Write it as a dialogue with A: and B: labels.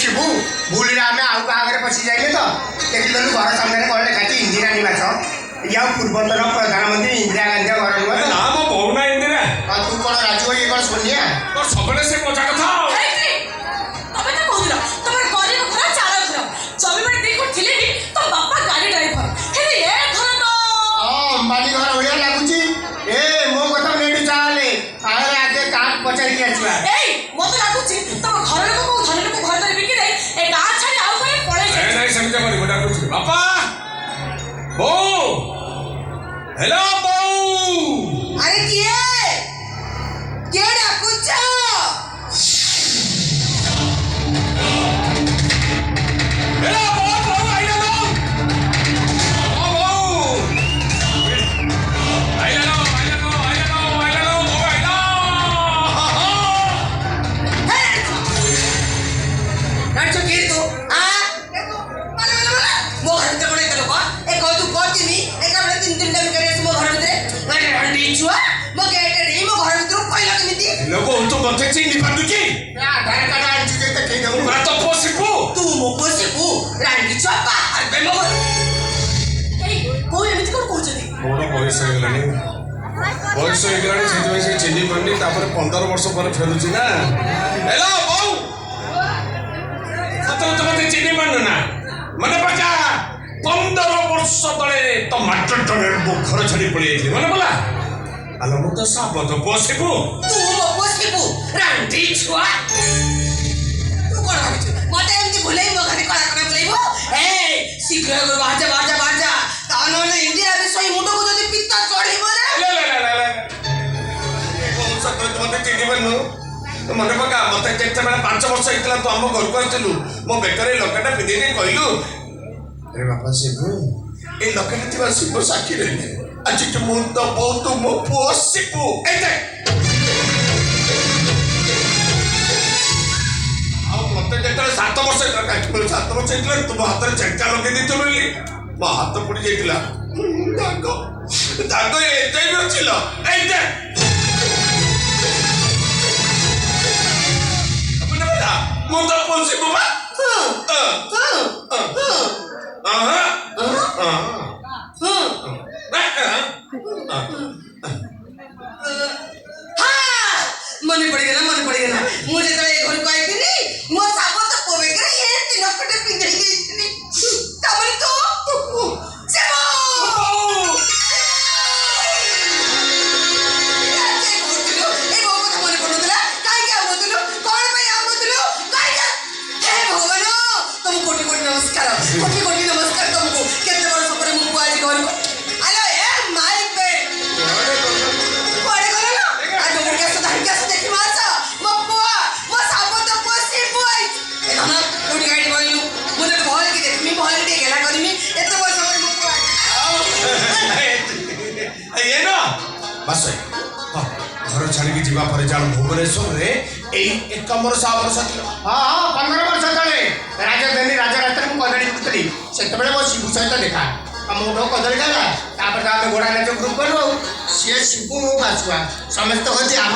A: शिबू भूल आम आउ क्या पशि जाइले तो देखिलु घर सामने कौन लिखाची इंदिरा निवास या पूर्वतन प्रधानमंत्री इंदिरा गांधी घर नुह
B: ना मो बहुना इंदिरा
A: तू कौन राजू ये कौन सोनिया
B: तो सबले से मजा कथा
C: तबे तो कहू दिला तमर गरीब घर चाला घर जबे बड़े देखो थिले भी तो बापा गाड़ी ड्राइवर हेले ए घर तो
A: अंबानी घर बढ़िया लगुची ए मो कथा नेडी चाले आरे आगे काट पचार के आछिबा
C: ए मते लागुची तम घर लोक को धन लोक घर धरि बिकि दे ए गाछ छाड़ी आउ करे पड़े
B: ए नहीं समझा कोनी बड़ा कुछ बापा बो हेलो बो
C: अरे के डाकुछ
B: हेलो बो बो आइला लो ओ बो आइला लो बो आइला
C: नाचो के तू आ मो घर ते कोने तलो को ए को तू कोचिनी ए का बड़े तीन तीन टाइम करे मो घर भीतर मारे रंडी छुआ मो गेट रे मो घर भीतर पहिला केमिति
B: लोग तो बच्चे चिन्ह पादु की
A: आधार कार्ड आंची जे त केई दउ
B: पूरा तो पोसिपु
C: तू मो पोसिपु रंडी छुआ बाहर बे मो ए को एमिति कोन कहउछनी
B: मोर बयस हो गलानी से चिन्ह पानी तापर 15 वर्ष पर फेरुची ना हेलो बो तो मते चिन्ह पानु ना मने पका 15 वर्ष तले तो मास्टर टने मो घर छड़ी पड़ी आइली मने बोला आलो मो तो साप तो पोसिपु
C: तू मो पोसिपु रंडी छुआ तू कोन भाबिछु मते एमिति भुलै मो घरे कला करे बोलैबो ए शीघ्र गो बाजा तानो ने इंडिया विषय मुंडो को जदी पित्ता चढ़िबो रे
B: ले कौन सा तो मते चिन्ह पानु तो मने पका मते जेते बेला 5 वर्ष होइतला तो हम घर करथिलु मो बेकरे लकेटा पिदे नै कहलु अरे बापा शिबू ए लकेटा थिबा शिबू साखी रे आज के मु तो बहुत मो पोसिपु एते आ मते जेते 7 वर्ष का 7 वर्ष होइतला तुम हाथ रे चेंचा लगे दितु बोली मो हाथ पड़ी जाइतला दागो एते भी छिलो एते मुंडा पोसी बाबा
C: मन पड़ गया मुझे तो एक घर को आई थी मो साबो तो पोवे करे ये तीन कटे पिंजरी गई थी तबल तो सेमो कोटि कोटि नमस्कार तुमको केते वर्ष पर मु आज घर को हेलो ए माइक पे पड़े गलो ना आज मुर्गा से देखि मारछ मो पुआ मो साबो तो पोसी पुआई ए ना कोटि गाडी बोलू मुझे भल की देख मी भल के गेला करमी एते वर्ष पर मु पुआ
B: ये ना बस घर छाड़ी की जीवा पर जान भुवनेश्वर रे एई एकमर साबर सती
A: हां 15 वर्ष तले राजधानी राजरात्र मु कदड़ी पुतली सेतबेले मो शिबू सहित देखा हम उठो कदड़ी खाला तापर आमे घोड़ा नाच ग्रुप करू सी शिबू मु बासुआ समस्त होती हम